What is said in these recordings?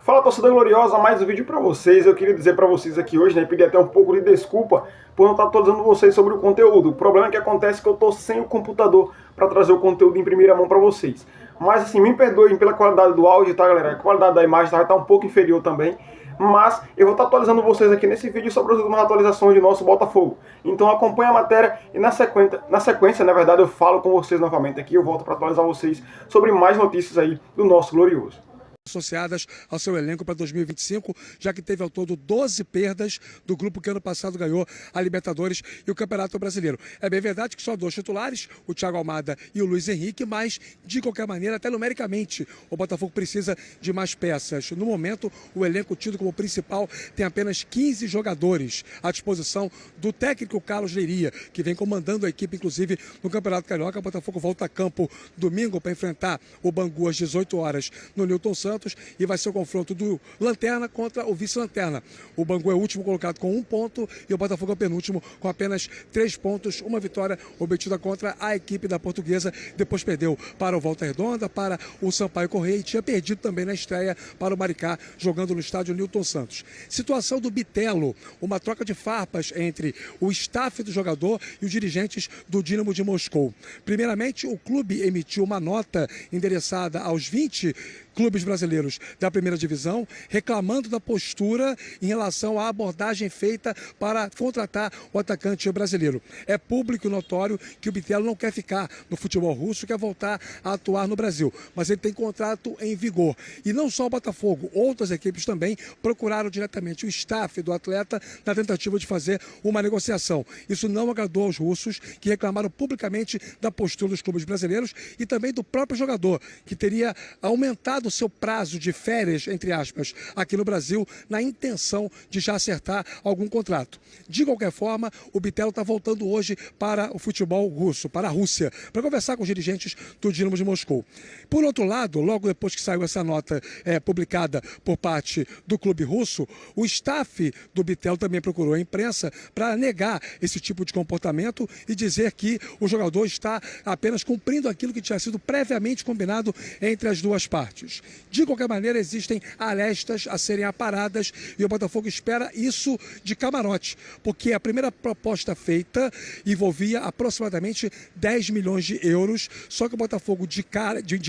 Fala, torcida gloriosa, mais um vídeo para vocês. Eu queria dizer para vocês aqui hoje, né, pedir até um pouco de desculpa por não estar atualizando vocês sobre o conteúdo. O problema é que acontece que eu estou sem o computador para trazer o conteúdo em primeira mão para vocês. Mas assim, me perdoem pela qualidade do áudio, tá, galera? A qualidade da imagem vai estar um pouco inferior também. Mas eu vou estar atualizando vocês aqui nesse vídeo sobre as últimas atualizações de nosso Botafogo. Então acompanha a matéria e na sequência, na verdade, eu falo com vocês novamente aqui. Eu volto para atualizar vocês sobre mais notícias aí do nosso glorioso. Associadas ao seu elenco para 2025, já que teve ao todo 12 perdas do grupo que ano passado ganhou a Libertadores e o Campeonato Brasileiro. É bem verdade que só 2 titulares, o Thiago Almada e o Luiz Henrique, mas de qualquer maneira, até numericamente, o Botafogo precisa de mais peças. No momento, o elenco tido como principal tem apenas 15 jogadores à disposição do técnico Carlos Leiria, que vem comandando a equipe, inclusive, no Campeonato Carioca. O Botafogo volta a campo domingo para enfrentar o Bangu às 18 horas no Newton Santos. E vai ser o confronto do Lanterna contra o vice-Lanterna. O Bangu é o último colocado com 1 ponto e o Botafogo é o penúltimo com apenas 3 pontos, uma vitória obtida contra a equipe da Portuguesa. Depois perdeu para o Volta Redonda, para o Sampaio Corrêa e tinha perdido também na estreia para o Maricá, jogando no estádio Newton Santos. Situação do Bitelo, uma troca de farpas entre o staff do jogador e os dirigentes do Dínamo de Moscou. Primeiramente, o clube emitiu uma nota endereçada aos 20 clubes brasileiros da primeira divisão, reclamando da postura em relação à abordagem feita para contratar o atacante brasileiro. É público e notório que o Bitelo não quer ficar no futebol russo, quer voltar a atuar no Brasil, mas ele tem contrato em vigor. E não só o Botafogo, outras equipes também procuraram diretamente o staff do atleta na tentativa de fazer uma negociação. Isso não agradou aos russos, que reclamaram publicamente da postura dos clubes brasileiros e também do próprio jogador, que teria aumentado o seu prazo de férias, entre aspas, aqui no Brasil, na intenção de já acertar algum contrato. De qualquer forma, o Bitelo está voltando hoje para o futebol russo, para a Rússia, para conversar com os dirigentes do Dínamo de Moscou. Por outro lado, logo depois que saiu essa nota publicada por parte do clube russo, o staff do Bitelo também procurou a imprensa para negar esse tipo de comportamento e dizer que o jogador está apenas cumprindo aquilo que tinha sido previamente combinado entre as duas partes. De qualquer maneira, existem arestas a serem aparadas e o Botafogo espera isso de camarote, porque a primeira proposta feita envolvia aproximadamente 10 milhões de euros, só que o Botafogo de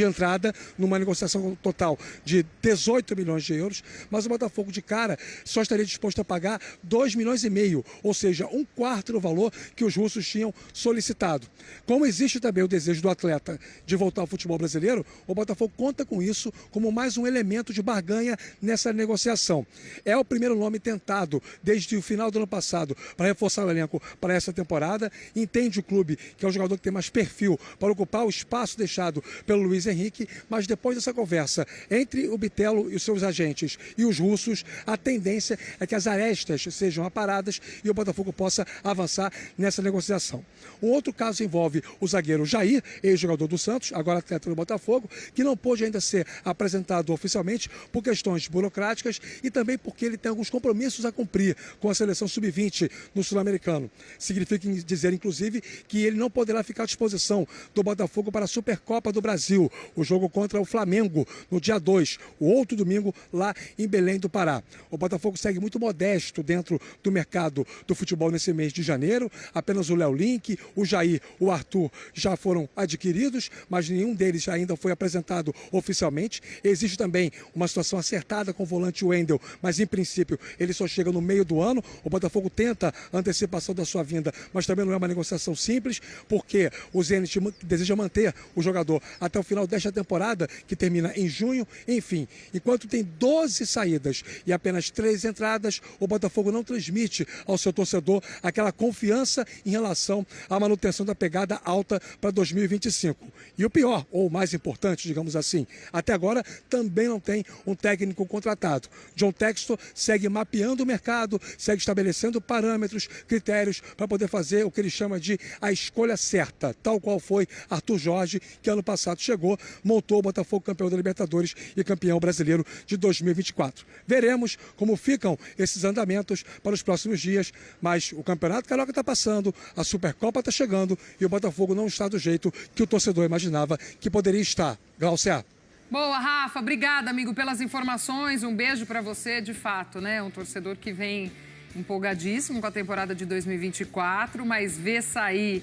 entrada, numa negociação total de 18 milhões de euros, mas o Botafogo de cara só estaria disposto a pagar 2 milhões e meio, ou seja, 1/4 do valor que os russos tinham solicitado. Como existe também o desejo do atleta de voltar ao futebol brasileiro, o Botafogo conta com isso como mais um elemento de barganha nessa negociação. É o primeiro nome tentado desde o final do ano passado para reforçar o elenco para essa temporada. Entende o clube que é o jogador que tem mais perfil para ocupar o espaço deixado pelo Luiz Henrique, mas depois dessa conversa entre o Bitelo e os seus agentes e os russos, a tendência é que as arestas sejam aparadas e o Botafogo possa avançar nessa negociação. Um outro caso envolve o zagueiro Jair, ex-jogador do Santos, agora atleta do Botafogo, que não pôde ainda ser apresentado oficialmente por questões burocráticas e também porque ele tem alguns compromissos a cumprir com a seleção sub-20 no Sul-Americano. Significa dizer, inclusive, que ele não poderá ficar à disposição do Botafogo para a Supercopa do Brasil, o jogo contra o Flamengo, no dia 2, o outro domingo, lá em Belém do Pará. O Botafogo segue muito modesto dentro do mercado do futebol nesse mês de janeiro. Apenas o Léo Link, o Jair, o Arthur já foram adquiridos, mas nenhum deles ainda foi apresentado oficialmente. Existe também uma situação acertada com o volante Wendel, mas em princípio ele só chega no meio do ano. O Botafogo tenta a antecipação da sua vinda, mas também não é uma negociação simples, porque o Zenit deseja manter o jogador até o final desta temporada, que termina em junho. Enfim, enquanto tem 12 saídas e apenas 3 entradas, o Botafogo não transmite ao seu torcedor aquela confiança em relação à manutenção da pegada alta para 2025. E o pior, ou o mais importante, digamos assim, até agora também não tem um técnico contratado. John Textor segue mapeando o mercado, segue estabelecendo parâmetros, critérios para poder fazer o que ele chama de a escolha certa, tal qual foi Arthur Jorge, que ano passado chegou, montou o Botafogo campeão da Libertadores e campeão brasileiro de 2024. Veremos como ficam esses andamentos para os próximos dias, mas o Campeonato Carioca está passando, a Supercopa está chegando e o Botafogo não está do jeito que o torcedor imaginava que poderia estar. Glaucia. Boa, Rafa. Obrigada, amigo, pelas informações. Um beijo para você, de fato, né? Um torcedor que vem empolgadíssimo com a temporada de 2024, mas vê sair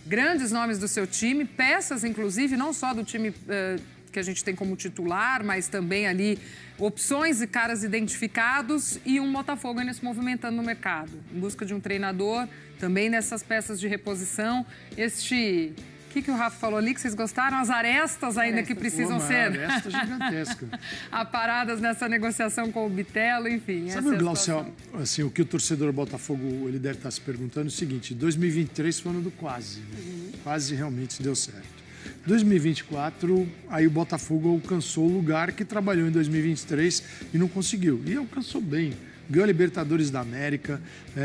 grandes nomes do seu time, peças, inclusive, não só do time que a gente tem como titular, mas também ali opções e caras identificados e um Botafogo ainda se movimentando no mercado, em busca de um treinador, também nessas peças de reposição. O que o Rafa falou ali, que vocês gostaram? As arestas ainda que precisam ser aresta gigantesca. aparadas nessa negociação com o Bitelo, enfim. Sabe, Glaucio, assim, o que o torcedor Botafogo ele deve estar se perguntando é o seguinte: 2023 foi o ano do quase. Né? Quase realmente deu certo. 2024, aí o Botafogo alcançou o lugar que trabalhou em 2023 e não conseguiu. E alcançou bem. Ganhou a Libertadores da América,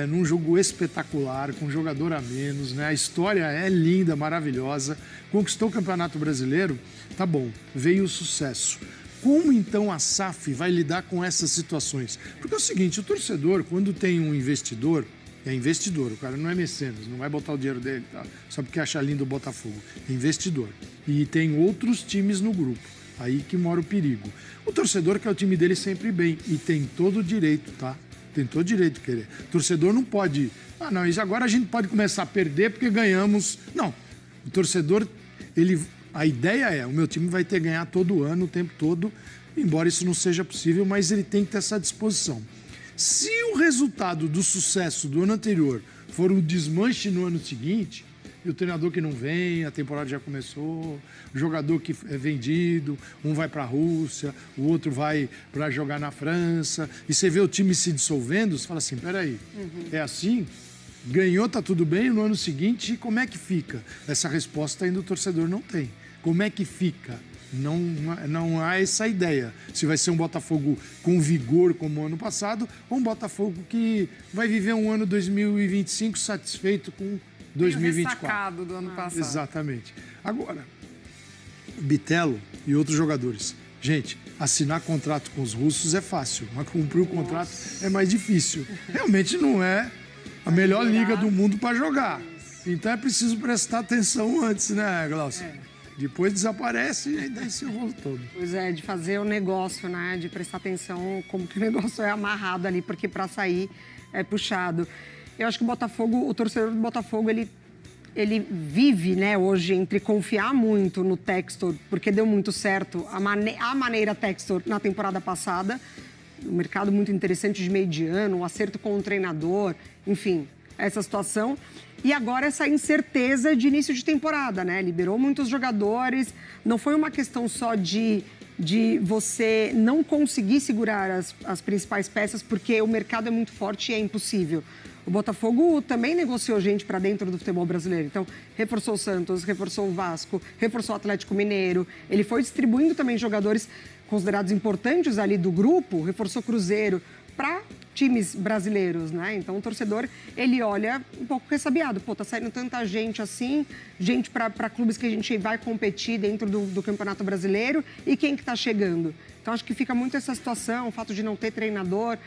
num jogo espetacular, com um jogador a menos, né? A história é linda, maravilhosa. Conquistou o Campeonato Brasileiro, tá bom, veio o sucesso. Como então a SAF vai lidar com essas situações? Porque é o seguinte, o torcedor, quando tem um investidor, é investidor, o cara não é mecenas, não vai botar o dinheiro dele, tá? Só porque acha lindo o Botafogo. É investidor. E tem outros times no grupo. Aí que mora o perigo. O torcedor quer o time dele sempre bem e tem todo o direito, tá? Tem todo o direito de querer. O torcedor não pode... Ah, não, isso agora a gente pode começar a perder porque ganhamos... Não. O torcedor, a ideia é, o meu time vai ter que ganhar todo ano, o tempo todo, embora isso não seja possível, mas ele tem que ter essa disposição. Se o resultado do sucesso do ano anterior for um desmanche no ano seguinte... E o treinador que não vem, a temporada já começou, o jogador que é vendido, um vai para a Rússia, o outro vai para jogar na França, e você vê o time se dissolvendo, você fala assim, peraí, é assim? Ganhou, tá tudo bem, no ano seguinte, como é que fica? Essa resposta ainda o torcedor não tem. Como é que fica? Não há essa ideia. Se vai ser um Botafogo com vigor como o ano passado, ou um Botafogo que vai viver um ano 2025 satisfeito com 2024. Ressacado do ano passado. Exatamente. Agora, Bitelo e outros jogadores. Gente, assinar contrato com os russos é fácil, mas cumprir o contrato é mais difícil. Realmente não é a melhor liga do mundo para jogar. Então é preciso prestar atenção antes, né, Glaucio? Depois desaparece e daí se enrola todo. Pois é, de fazer o negócio, né? De prestar atenção como que o negócio é amarrado ali, porque para sair é puxado. Eu acho que o torcedor do Botafogo, ele vive, né, hoje entre confiar muito no Textor, porque deu muito certo a maneira Textor na temporada passada, um mercado muito interessante de meio de ano, um acerto com o treinador, enfim, essa situação. E agora essa incerteza de início de temporada, né? Liberou muitos jogadores, não foi uma questão só de você não conseguir segurar as principais peças, porque o mercado é muito forte e é impossível. O Botafogo também negociou gente para dentro do futebol brasileiro. Então, reforçou o Santos, reforçou o Vasco, reforçou o Atlético Mineiro. Ele foi distribuindo também jogadores considerados importantes ali do grupo, reforçou o Cruzeiro para times brasileiros, né? Então, o torcedor, ele olha um pouco ressabiado. Pô, tá saindo tanta gente assim, gente para clubes que a gente vai competir dentro do Campeonato Brasileiro e quem que tá chegando? Então, acho que fica muito essa situação, o fato de não ter treinador.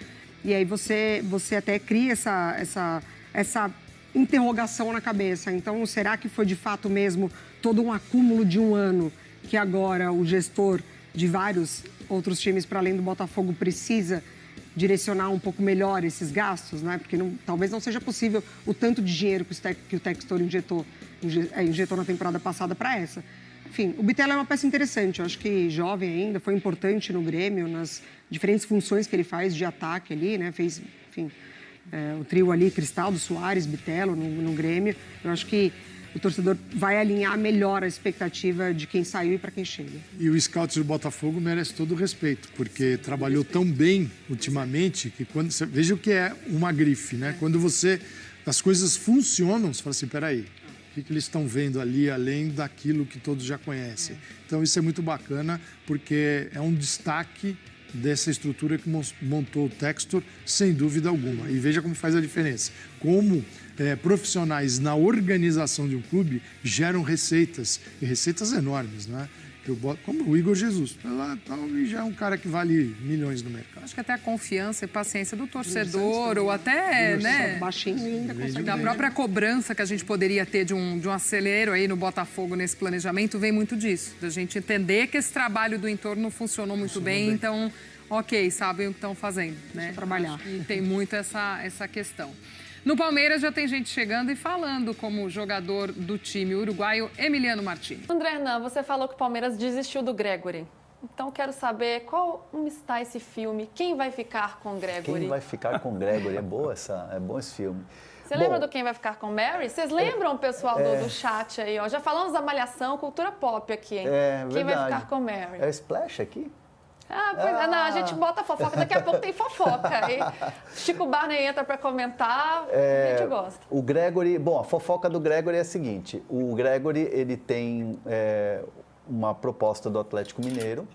E aí você até cria essa interrogação na cabeça. Então, será que foi de fato mesmo todo um acúmulo de um ano que agora o gestor de vários outros times para além do Botafogo precisa direcionar um pouco melhor esses gastos, né? Porque talvez não seja possível o tanto de dinheiro que o Textor injetou na temporada passada para essa. Enfim, o Bitelo é uma peça interessante, eu acho que jovem ainda, foi importante no Grêmio, nas diferentes funções que ele faz de ataque ali, né? Fez, enfim, o trio ali, Cristaldo, Soares, Bitelo no Grêmio. Eu acho que o torcedor vai alinhar melhor a expectativa de quem saiu e para quem chega. E o scout do Botafogo merece todo o respeito, porque trabalhou tão bem ultimamente que quando você... Veja o que é uma grife, né? Quando as coisas funcionam, você fala assim, peraí, o que eles estão vendo ali, além daquilo que todos já conhecem. Então, isso é muito bacana, porque é um destaque dessa estrutura que montou o Textor, sem dúvida alguma. E veja como faz a diferença. Como profissionais na organização de um clube geram receitas, e receitas enormes, né? Como o Igor Jesus. Foi lá e já é um cara que vale milhões no mercado. Acho que até a confiança e paciência do torcedor, ou até, né, Baixinho ainda consegue. da própria cobrança que a gente poderia ter de um acelero aí no Botafogo nesse planejamento, vem muito disso. Da gente entender que esse trabalho do entorno funcionou muito bem, então, ok, sabem o que estão fazendo, né? Trabalhar. E tem muito essa questão. No Palmeiras já tem gente chegando e falando como jogador do time uruguaio Emiliano Martins. André Hernan, você falou que o Palmeiras desistiu do Gregory. Então, quero saber como está esse filme, quem vai ficar com o Gregory? Quem vai ficar com o Gregory? É bom esse filme. Você lembra do Quem Vai Ficar com Mary? Vocês lembram, pessoal, do chat aí? Ó? Já falamos da Malhação, cultura pop aqui, hein? Quem vai ficar com Mary? É o Splash aqui? Não, a gente bota fofoca, daqui a pouco tem fofoca. E Chico Barney entra para comentar, a gente gosta. O Gregory, a fofoca do Gregory é a seguinte, o Gregory, ele tem uma proposta do Atlético Mineiro.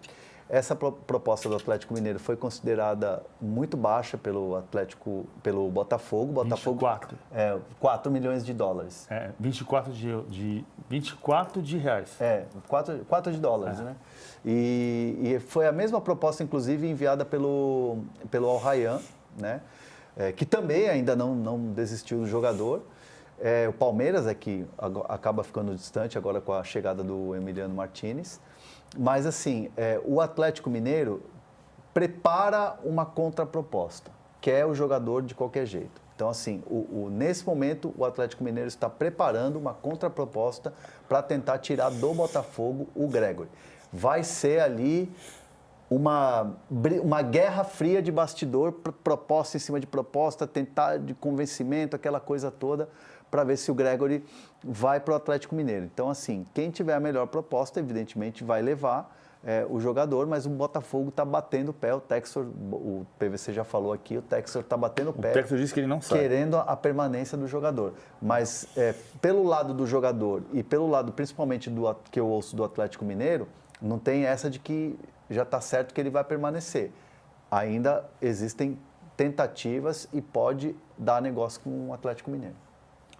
Essa proposta do Atlético Mineiro foi considerada muito baixa pelo Botafogo. 24. 4 milhões de dólares. 24 de reais. 4 de dólares, né? E foi a mesma proposta, inclusive, enviada pelo Al Rayyan, né? Que também ainda não desistiu do jogador. O Palmeiras é que acaba ficando distante agora com a chegada do Emiliano Martins. Mas, assim, o Atlético Mineiro prepara uma contraproposta, quer o jogador de qualquer jeito. Então, assim, nesse momento, o Atlético Mineiro está preparando uma contraproposta para tentar tirar do Botafogo o Gregory. Vai ser ali uma guerra fria de bastidor, proposta em cima de proposta, tentar de convencimento, aquela coisa toda, para ver se o Gregory vai para o Atlético Mineiro. Então, assim, quem tiver a melhor proposta, evidentemente, vai levar o jogador, mas o Botafogo está batendo o pé. O Textor, o PVC já falou aqui, o Textor está batendo o pé. O Textor disse que ele não sai. Querendo a permanência do jogador. Mas, pelo lado do jogador e pelo lado, principalmente, que eu ouço do Atlético Mineiro, não tem essa de que já está certo que ele vai permanecer. Ainda existem tentativas e pode dar negócio com o Atlético Mineiro.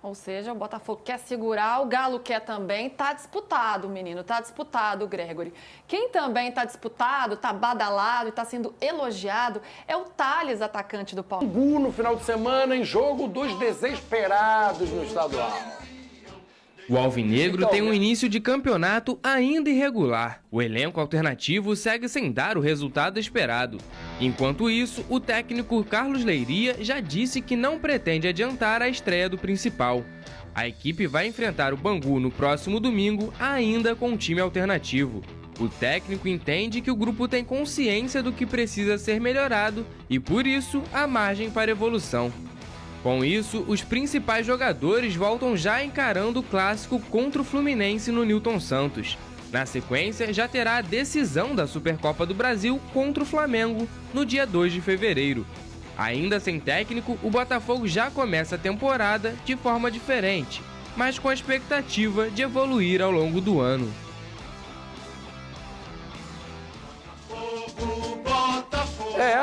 Ou seja, o Botafogo quer segurar, o Galo quer também. Tá disputado, menino, tá disputado o Gregory. Quem também tá disputado, tá badalado e tá sendo elogiado é o Thales, atacante do Palmeiras. No final de semana, em jogo dos desesperados no estadual. O Alvinegro tem um início de campeonato ainda irregular. O elenco alternativo segue sem dar o resultado esperado. Enquanto isso, o técnico Carlos Leiria já disse que não pretende adiantar a estreia do principal. A equipe vai enfrentar o Bangu no próximo domingo, ainda com um time alternativo. O técnico entende que o grupo tem consciência do que precisa ser melhorado e, por isso, há margem para evolução. Com isso, os principais jogadores voltam já encarando o clássico contra o Fluminense no Newton Santos. Na sequência, já terá a decisão da Supercopa do Brasil contra o Flamengo no dia 2 de fevereiro. Ainda sem técnico, o Botafogo já começa a temporada de forma diferente, mas com a expectativa de evoluir ao longo do ano.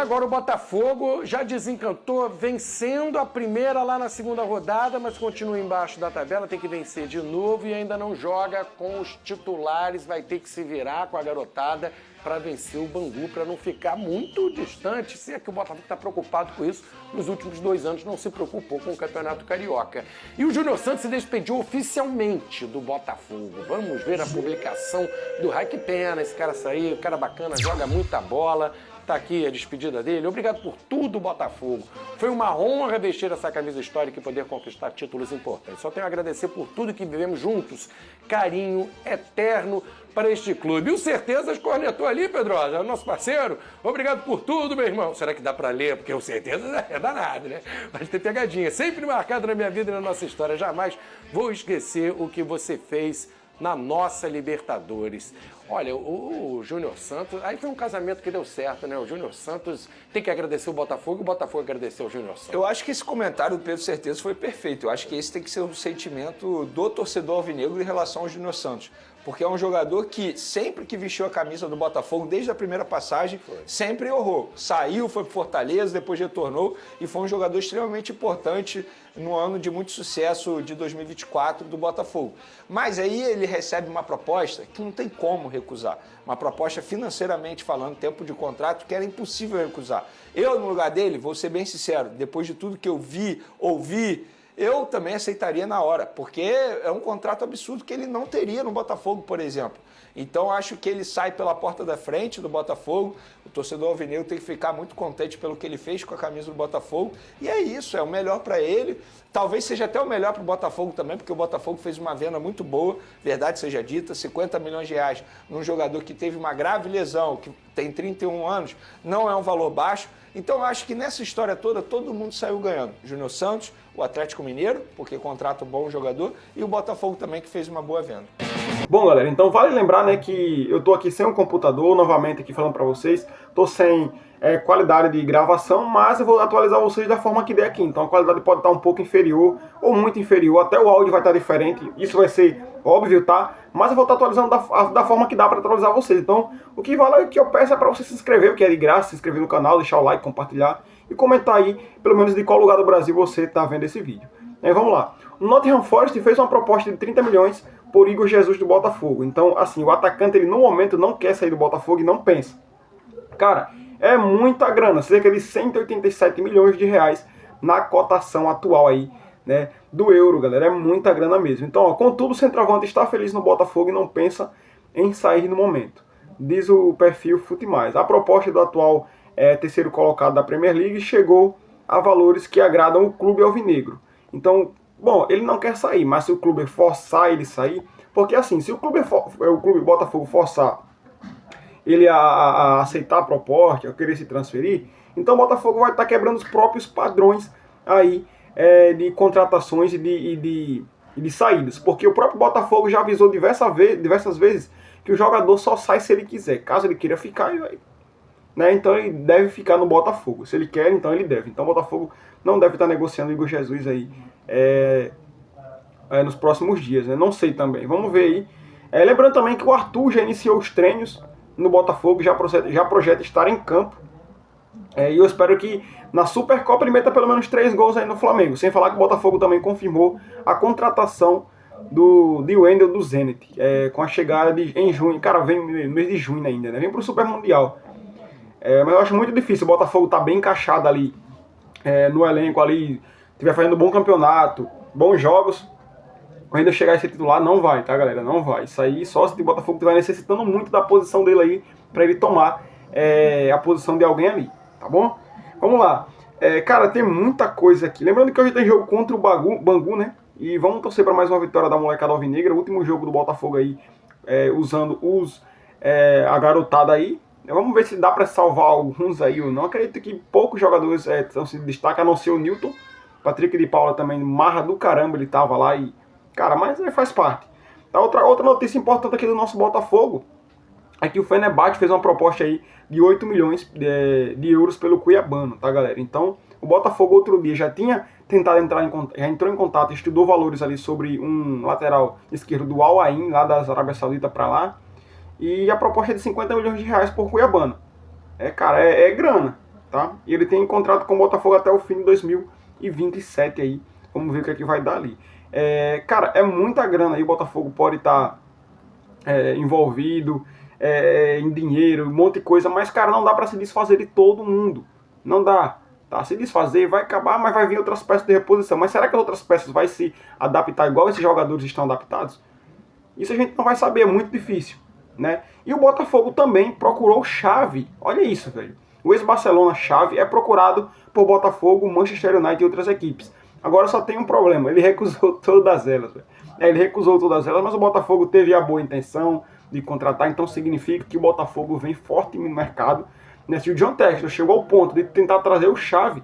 Agora o Botafogo já desencantou, vencendo a primeira lá na segunda rodada, mas continua embaixo da tabela, tem que vencer de novo e ainda não joga com os titulares, vai ter que se virar com a garotada para vencer o Bangu, para não ficar muito distante, se é que o Botafogo está preocupado com isso, nos últimos 2 anos não se preocupou com o Campeonato Carioca. E o Júnior Santos se despediu oficialmente do Botafogo. Vamos ver a publicação do Raik Pena, esse cara saiu, cara bacana, joga muita bola. Tá aqui a despedida dele. Obrigado por tudo, Botafogo. Foi uma honra vestir essa camisa histórica e poder conquistar títulos importantes. Só tenho a agradecer por tudo que vivemos juntos. Carinho eterno para este clube. E o Certezas cornetou ali, Pedrosa, nosso parceiro. Obrigado por tudo, meu irmão. Será que dá para ler? Porque o Certezas é danado, né? Mas tem pegadinha. Sempre marcado na minha vida e na nossa história. Jamais vou esquecer o que você fez na nossa Libertadores. Olha, o Júnior Santos, aí foi um casamento que deu certo, né? O Júnior Santos tem que agradecer o Botafogo e o Botafogo agradeceu o Júnior Santos. Eu acho que esse comentário do Pedro Certeza foi perfeito. Eu acho que esse tem que ser o sentimento do torcedor alvinegro em relação ao Júnior Santos. porque é um jogador que sempre que vestiu a camisa do Botafogo, desde a primeira passagem, sempre errou. Saiu, foi pro Fortaleza, depois retornou e foi um jogador extremamente importante no ano de muito sucesso de 2024 do Botafogo. Mas aí ele recebe uma proposta que não tem como recusar. Uma proposta financeiramente falando, tempo de contrato, que era impossível recusar. Eu, no lugar dele, vou ser bem sincero, depois de tudo que eu vi, ouvi, eu também aceitaria na hora, porque é um contrato absurdo que ele não teria no Botafogo, por exemplo. Então, acho que ele sai pela porta da frente do Botafogo. O torcedor alvinegro tem que ficar muito contente pelo que ele fez com a camisa do Botafogo. E é isso, é o melhor para ele. Talvez seja até o melhor para o Botafogo também, porque o Botafogo fez uma venda muito boa, verdade seja dita, 50 milhões de reais num jogador que teve uma grave lesão, que tem 31 anos, não é um valor baixo. Então, acho que nessa história toda, todo mundo saiu ganhando. Júnior Santos, o Atlético Mineiro, porque contrata um bom jogador, e o Botafogo também, que fez uma boa venda. Bom, galera, então vale lembrar, né, que eu tô aqui sem um computador, novamente aqui falando para vocês, tô sem qualidade de gravação, mas eu vou atualizar vocês da forma que der aqui. Então a qualidade pode estar um pouco inferior ou muito inferior, até o áudio vai estar diferente, isso vai ser óbvio, tá? Mas eu vou estar atualizando da forma que dá para atualizar vocês. Então o que vale, que eu peço é para você se inscrever, o que é de graça, se inscrever no canal, deixar o like, compartilhar e comentar aí, pelo menos de qual lugar do Brasil você está vendo esse vídeo. Vamos lá. O Nottingham Forest fez uma proposta de 30 milhões por Igor Jesus do Botafogo. Então, assim, o atacante, ele no momento não quer sair do Botafogo e não pensa. Cara, é muita grana, cerca de 187 milhões de reais na cotação atual aí, né, do euro, galera. É muita grana mesmo. Então, ó, contudo, o centroavante está feliz no Botafogo e não pensa em sair no momento. Diz o perfil Futemais. A proposta do atual terceiro colocado da Premier League chegou a valores que agradam o clube alvinegro. Então, bom, ele não quer sair, mas se o clube forçar ele sair, porque assim, se o clube Botafogo forçar ele a aceitar a proposta, a querer se transferir, então o Botafogo vai estar quebrando os próprios padrões aí de contratações e de saídas, porque o próprio Botafogo já avisou diversas vezes que o jogador só sai se ele quiser. Caso ele queira ficar, ele vai, né? Então ele deve ficar no Botafogo. Se ele quer, então ele deve. Então o Botafogo não deve estar negociando o Igor Jesus aí nos próximos dias, né? Não sei também, vamos ver aí. Lembrando também que o Arthur já iniciou os treinos no Botafogo, já projeta estar em campo. E eu espero que na Supercopa ele meta pelo menos 3 gols aí no Flamengo. Sem falar que o Botafogo também confirmou a contratação de Wendel do Zenit, com a chegada em junho. Cara, vem no mês de junho ainda, né? Vem pro Super Mundial. Mas eu acho muito difícil. O Botafogo tá bem encaixado ali no elenco ali, estiver fazendo um bom campeonato, bons jogos, ainda chegar a ser titular, não vai, tá, galera? Não vai. Isso aí só se o Botafogo estiver necessitando muito da posição dele aí, pra ele tomar a posição de alguém ali, tá bom? Vamos lá. Cara, tem muita coisa aqui. Lembrando que hoje tem jogo contra o Bangu, né? E vamos torcer para mais uma vitória da molecada alvinegra. O último jogo do Botafogo aí, usando a garotada aí. Vamos ver se dá para salvar alguns aí ou não. Acredito que poucos jogadores se destacam, a não ser o Newton. Patrick de Paula também, marra do caramba, ele tava lá e... Cara, mas faz parte. Tá, outra notícia importante aqui do nosso Botafogo é que o Fenerbahçe fez uma proposta aí de 8 milhões de euros pelo Cuiabano, tá, galera? Então, o Botafogo outro dia já tinha tentado já entrou em contato, estudou valores ali sobre um lateral esquerdo do Al Ain, lá da Arábia Saudita para lá. E a proposta é de 50 milhões de reais por Cuiabano. Cara, é grana, tá? E ele tem contrato com o Botafogo até o fim de 2027 aí. Vamos ver o que é que vai dar ali. Cara, é muita grana aí. O Botafogo pode estar envolvido em dinheiro, um monte de coisa. Mas, cara, não dá para se desfazer de todo mundo. Não dá. Tá? Se desfazer, vai acabar, mas vai vir outras peças de reposição. Mas será que as outras peças vai se adaptar igual esses jogadores estão adaptados? Isso a gente não vai saber, é muito difícil, né? E o Botafogo também procurou Xavi. Olha isso, velho. O ex-Barcelona Xavi é procurado por Botafogo, Manchester United e outras equipes. Agora só tem um problema, ele recusou todas elas, velho. Ele recusou todas elas, mas o Botafogo teve a boa intenção de contratar, então significa que o Botafogo vem forte no mercado. Se o John Textor chegou ao ponto de tentar trazer o Xavi,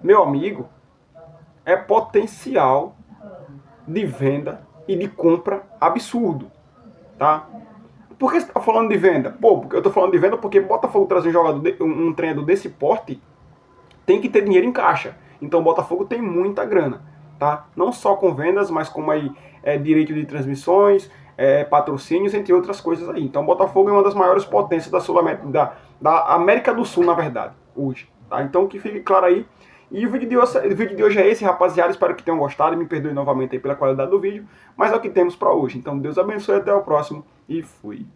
meu amigo, é potencial de venda e de compra absurdo, tá? Por que você está falando de venda? Pô, porque eu estou falando de venda porque o Botafogo trazer um jogador, um treinador desse porte, tem que ter dinheiro em caixa. Então o Botafogo tem muita grana, tá? Não só com vendas, mas como aí direito de transmissões, patrocínios, entre outras coisas aí. Então o Botafogo é uma das maiores potências da América do Sul, na verdade, hoje. Tá? Então que fique claro aí. E o vídeo de hoje é esse, rapaziada. Espero que tenham gostado. Me perdoe novamente aí pela qualidade do vídeo. Mas é o que temos para hoje. Então Deus abençoe, até o próximo e fui.